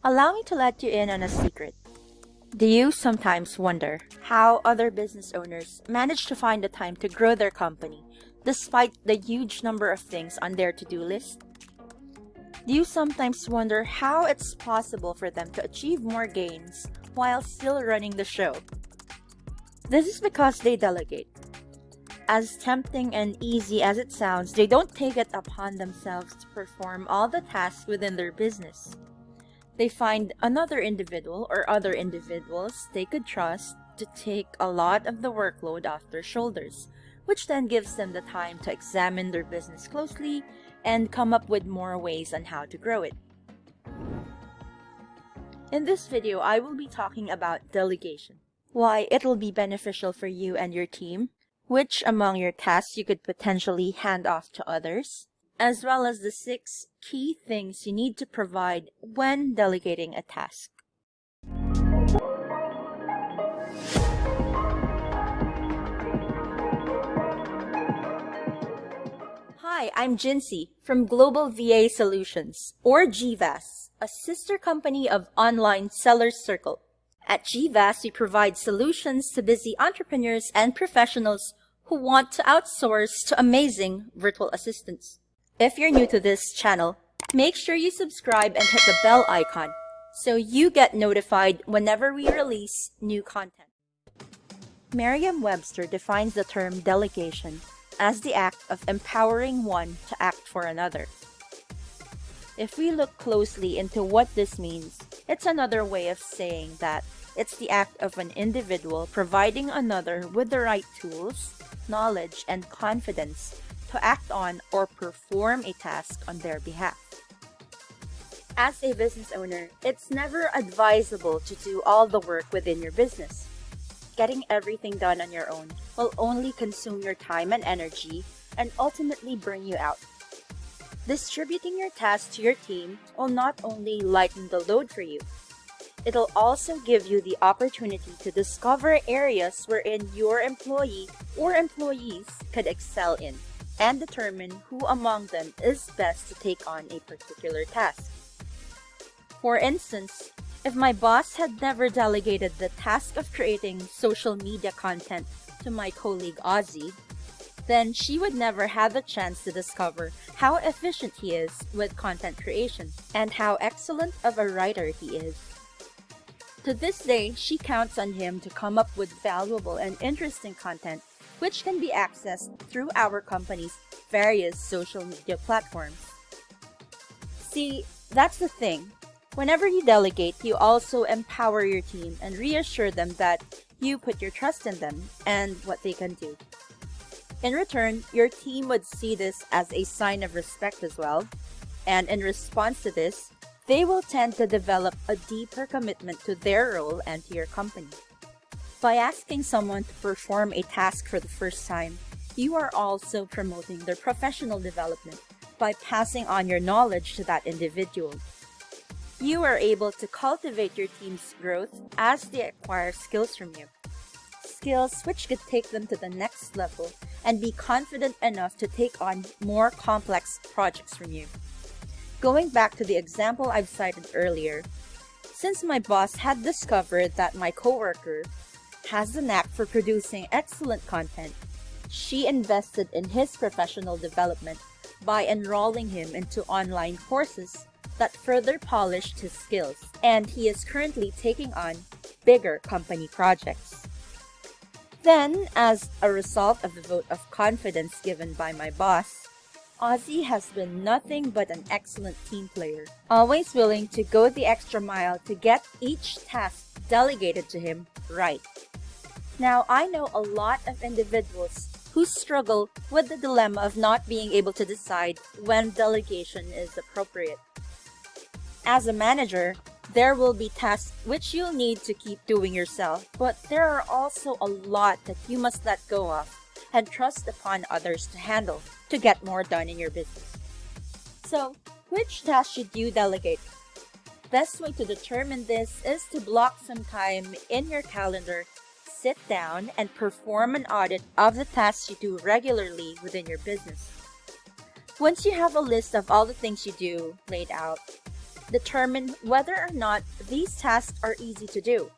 Allow me to let you in on a secret. Do you sometimes wonder how other business owners manage to find the time to grow their company despite the huge number of things on their to-do list? Do you sometimes wonder how it's possible for them to achieve more gains while still running the show? This is because they delegate. As tempting and easy as it sounds, they don't take it upon themselves to perform all the tasks within their business. They find another individual or other individuals they could trust to take a lot of the workload off their shoulders, which then gives them the time to examine their business closely and come up with more ways on how to grow it. In this video, I will be talking about delegation, why it will be beneficial for you and your team, which among your tasks you could potentially hand off to others, as well as the 6 key things you need to provide when delegating a task. Hi, I'm Jinsey from Global VA Solutions, or GVAS, a sister company of Online Sellers Circle. At GVAS, we provide solutions to busy entrepreneurs and professionals who want to outsource to amazing virtual assistants. If you're new to this channel, make sure you subscribe and hit the bell icon so you get notified whenever we release new content. Merriam-Webster defines the term delegation as the act of empowering one to act for another. If we look closely into what this means, it's another way of saying that it's the act of an individual providing another with the right tools, knowledge, and confidence to act on or perform a task on their behalf. As a business owner, it's never advisable to do all the work within your business. Getting everything done on your own will only consume your time and energy and ultimately burn you out. Distributing your tasks to your team will not only lighten the load for you, it'll also give you the opportunity to discover areas wherein your employee or employees could excel in, and determine who among them is best to take on a particular task. For instance, if my boss had never delegated the task of creating social media content to my colleague Ozzy, then she would never have the chance to discover how efficient he is with content creation and how excellent of a writer he is. To this day, she counts on him to come up with valuable and interesting content which can be accessed through our company's various social media platforms. See, that's the thing. Whenever you delegate, you also empower your team and reassure them that you put your trust in them and what they can do. In return, your team would see this as a sign of respect as well, and in response to this, they will tend to develop a deeper commitment to their role and to your company. By asking someone to perform a task for the first time, you are also promoting their professional development by passing on your knowledge to that individual. You are able to cultivate your team's growth as they acquire skills from you. Skills which could take them to the next level and be confident enough to take on more complex projects from you. Going back to the example I've cited earlier, since my boss had discovered that my coworker has the knack for producing excellent content, she invested in his professional development by enrolling him into online courses that further polished his skills, and he is currently taking on bigger company projects. Then, as a result of the vote of confidence given by my boss, Ozzy has been nothing but an excellent team player, always willing to go the extra mile to get each task delegated to him right. Now, I know a lot of individuals who struggle with the dilemma of not being able to decide when delegation is appropriate. As a manager, there will be tasks which you'll need to keep doing yourself, but there are also a lot that you must let go of and trust upon others to handle to get more done in your business. So, which task should you delegate? Best way to determine this is to block some time in your calendar, sit down, and perform an audit of the tasks you do regularly within your business. Once you have a list of all the things you do laid out, Determine whether or not these tasks are easy to do,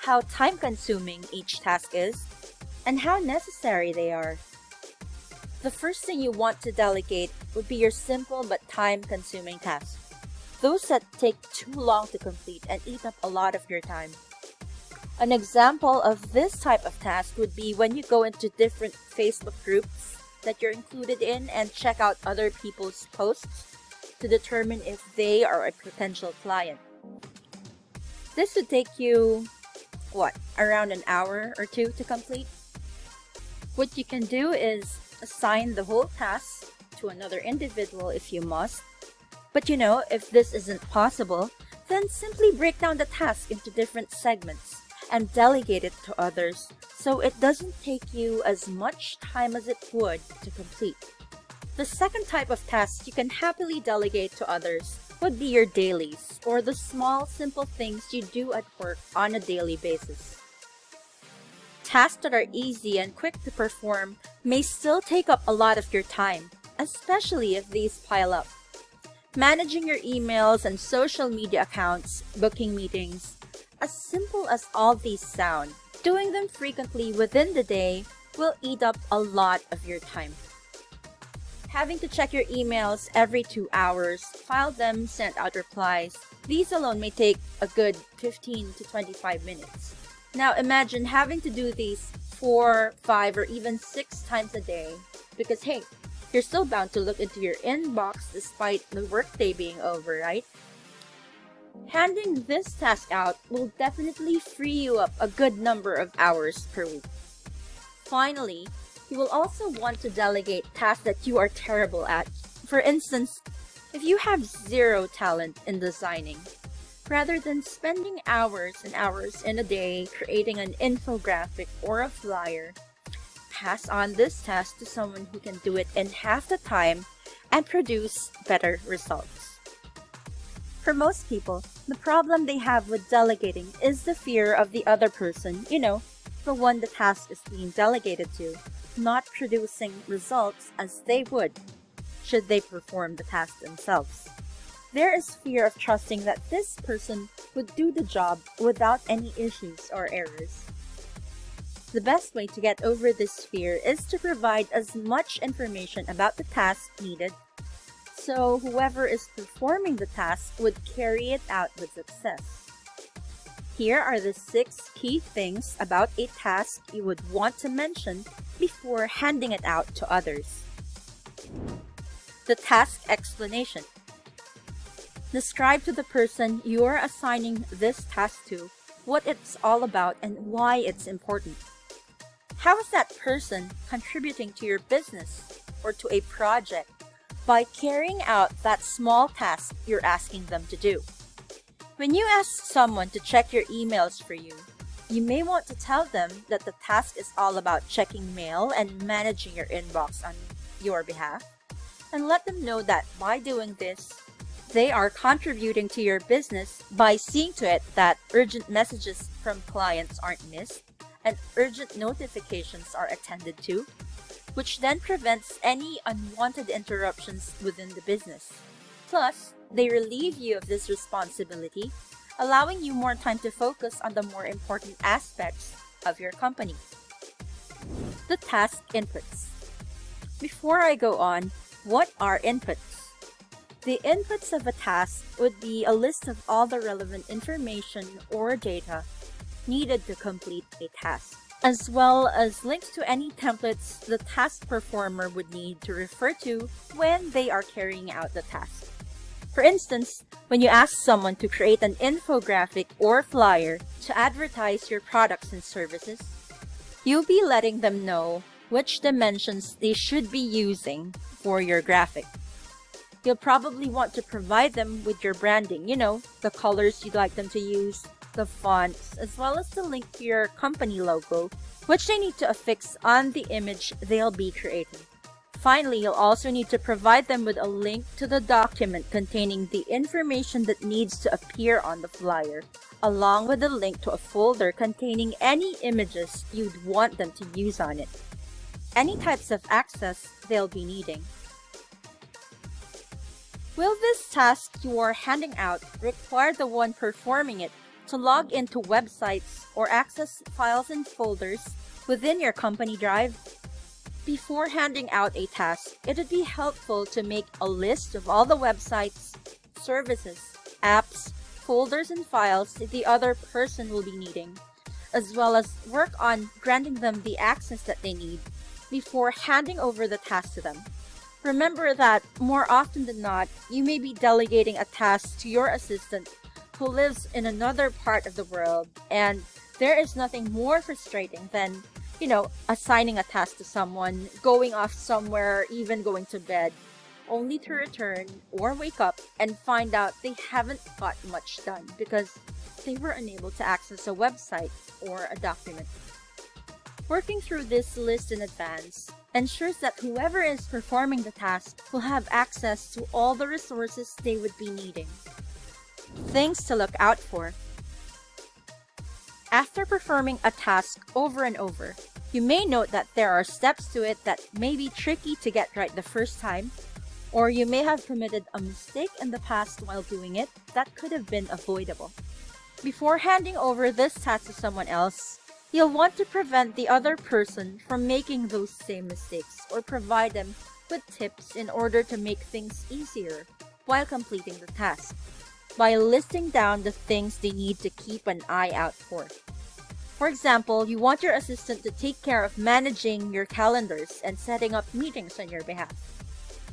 how time-consuming each task is, and how necessary they are. The first thing you want to delegate would be your simple but time-consuming tasks. Those that take too long to complete and eat up a lot of your time. An example of this type of task would be when you go into different Facebook groups that you're included in and check out other people's posts to determine if they are a potential client. This would take you, around an hour or two to complete? What you can do is assign the whole task to another individual if you must. But if this isn't possible, then simply break down the task into different segments and delegate it to others so it doesn't take you as much time as it would to complete. The second type of task you can happily delegate to others would be your dailies, or the small, simple things you do at work on a daily basis. Tasks that are easy and quick to perform may still take up a lot of your time, especially if these pile up. Managing your emails and social media accounts, booking meetings, as simple as all these sound, doing them frequently within the day will eat up a lot of your time. Having to check your emails every 2 hours, file them, send out replies, these alone may take a good 15 to 25 minutes. Now imagine having to do these 4, 5, or even 6 times a day because hey, you're still bound to look into your inbox despite the workday being over, right? Handing this task out will definitely free you up a good number of hours per week. Finally, you will also want to delegate tasks that you are terrible at. For instance, if you have zero talent in designing, rather than spending hours and hours in a day creating an infographic or a flyer, pass on this task to someone who can do it in half the time and produce better results. For most people, the problem they have with delegating is the fear of the other person, the one the task is being delegated to, not producing results as they would should they perform the task themselves. There is fear of trusting that this person would do the job without any issues or errors. The best way to get over this fear is to provide as much information about the task needed so whoever is performing the task would carry it out with success. Here are the 6 key things about a task you would want to mention before handing it out to others. The task explanation. Describe to the person you are assigning this task to what it's all about and why it's important. How is that person contributing to your business or to a project by carrying out that small task you're asking them to do? When you ask someone to check your emails for you, you may want to tell them that the task is all about checking mail and managing your inbox on your behalf, and let them know that by doing this, they are contributing to your business by seeing to it that urgent messages from clients aren't missed and urgent notifications are attended to, which then prevents any unwanted interruptions within the business. Plus, they relieve you of this responsibility, allowing you more time to focus on the more important aspects of your company. The task inputs. Before I go on, what are inputs? The inputs of a task would be a list of all the relevant information or data needed to complete a task, as well as links to any templates the task performer would need to refer to when they are carrying out the task. For instance, when you ask someone to create an infographic or flyer to advertise your products and services, you'll be letting them know which dimensions they should be using for your graphic. You'll probably want to provide them with your branding, the colors you'd like them to use, the fonts, as well as the link to your company logo, which they need to affix on the image they'll be creating. Finally, you'll also need to provide them with a link to the document containing the information that needs to appear on the flyer, along with a link to a folder containing any images you'd want them to use on it. Any types of access they'll be needing. Will this task you are handing out require the one performing it to log into websites or access files and folders within your company drive? Before handing out a task, it would be helpful to make a list of all the websites, services, apps, folders, and files the other person will be needing, as well as work on granting them the access that they need before handing over the task to them. Remember that more often than not, you may be delegating a task to your assistant who lives in another part of the world, and there is nothing more frustrating than assigning a task to someone, going off somewhere, even going to bed, only to return or wake up and find out they haven't got much done because they were unable to access a website or a document. Working through this list in advance ensures that whoever is performing the task will have access to all the resources they would be needing. Things to look out for. After performing a task over and over, you may note that there are steps to it that may be tricky to get right the first time, or you may have committed a mistake in the past while doing it that could have been avoidable. Before handing over this task to someone else, you'll want to prevent the other person from making those same mistakes or provide them with tips in order to make things easier while completing the task, by listing down the things they need to keep an eye out for. For example, you want your assistant to take care of managing your calendars and setting up meetings on your behalf.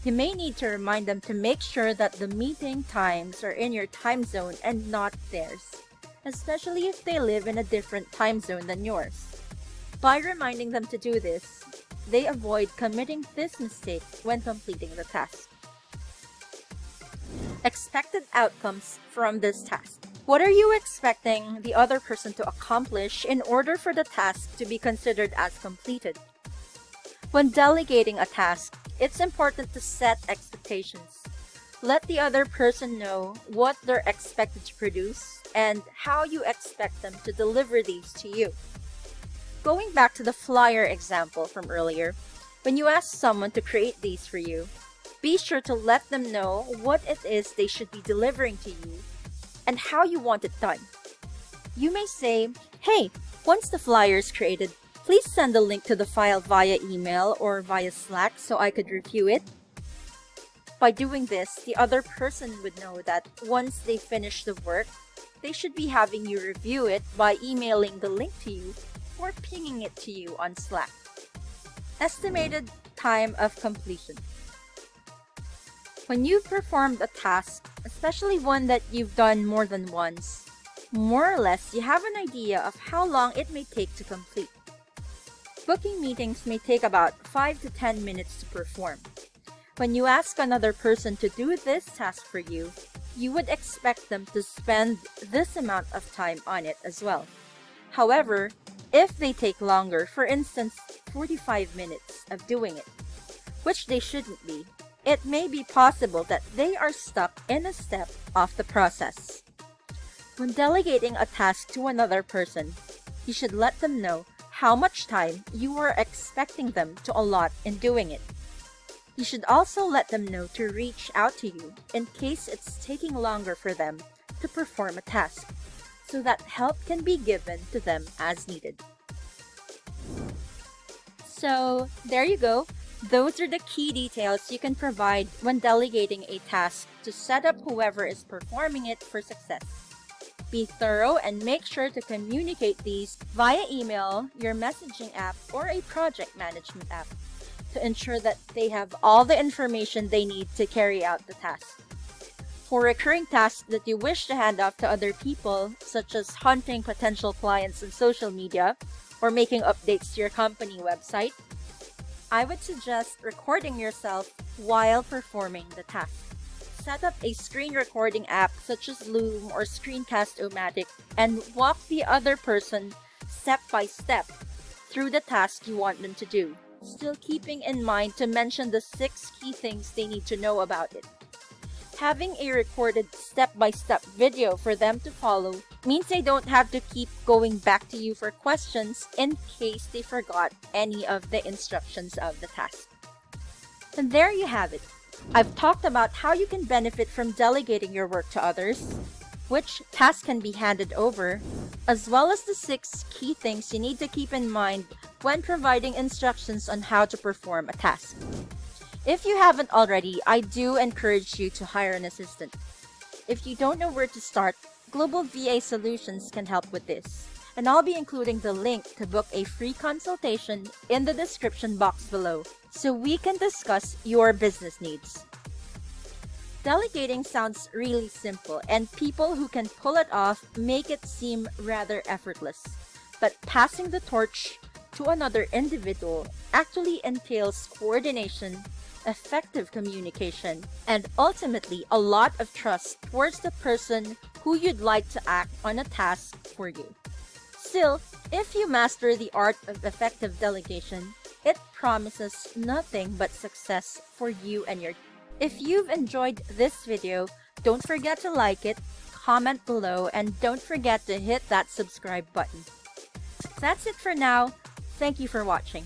You may need to remind them to make sure that the meeting times are in your time zone and not theirs, especially if they live in a different time zone than yours. By reminding them to do this, they avoid committing this mistake when completing the task. Expected outcomes from this task. What are you expecting the other person to accomplish in order for the task to be considered as completed? When delegating a task, it's important to set expectations. Let the other person know what they're expected to produce and how you expect them to deliver these to you. Going back to the flyer example from earlier, when you ask someone to create these for you, be sure to let them know what it is they should be delivering to you and how you want it done. You may say, "Hey, once the flyer is created, please send a link to the file via email or via Slack so I could review it." By doing this, the other person would know that once they finish the work, they should be having you review it by emailing the link to you or pinging it to you on Slack. Estimated time of completion. When you've performed a task, especially one that you've done more than once, more or less you have an idea of how long it may take to complete. Booking meetings may take about 5 to 10 minutes to perform. When you ask another person to do this task for you, you would expect them to spend this amount of time on it as well. However, if they take longer, for instance, 45 minutes of doing it, which they shouldn't be, it may be possible that they are stuck in a step of the process. When delegating a task to another person, you should let them know how much time you are expecting them to allot in doing it. You should also let them know to reach out to you in case it's taking longer for them to perform a task, so that help can be given to them as needed. So, there you go. Those are the key details you can provide when delegating a task to set up whoever is performing it for success. Be thorough and make sure to communicate these via email, your messaging app, or a project management app to ensure that they have all the information they need to carry out the task. For recurring tasks that you wish to hand off to other people, such as hunting potential clients on social media or making updates to your company website, I would suggest recording yourself while performing the task. Set up a screen recording app such as Loom or Screencast-O-Matic and walk the other person step by step through the task you want them to do, still keeping in mind to mention the 6 key things they need to know about it. Having a recorded step-by-step video for them to follow means they don't have to keep going back to you for questions in case they forgot any of the instructions of the task. And there you have it. I've talked about how you can benefit from delegating your work to others, which tasks can be handed over, as well as the 6 key things you need to keep in mind when providing instructions on how to perform a task. If you haven't already, I do encourage you to hire an assistant. If you don't know where to start, Global VA Solutions can help with this, and I'll be including the link to book a free consultation in the description box below so we can discuss your business needs. Delegating sounds really simple, and people who can pull it off make it seem rather effortless. But passing the torch to another individual actually entails coordination, effective communication, and ultimately a lot of trust towards the person who you'd like to act on a task for you. Still, if you master the art of effective delegation, it promises nothing but success for you and your team. If you've enjoyed this video, don't forget to like it, comment below, and don't forget to hit that subscribe button. That's it for now. Thank you for watching.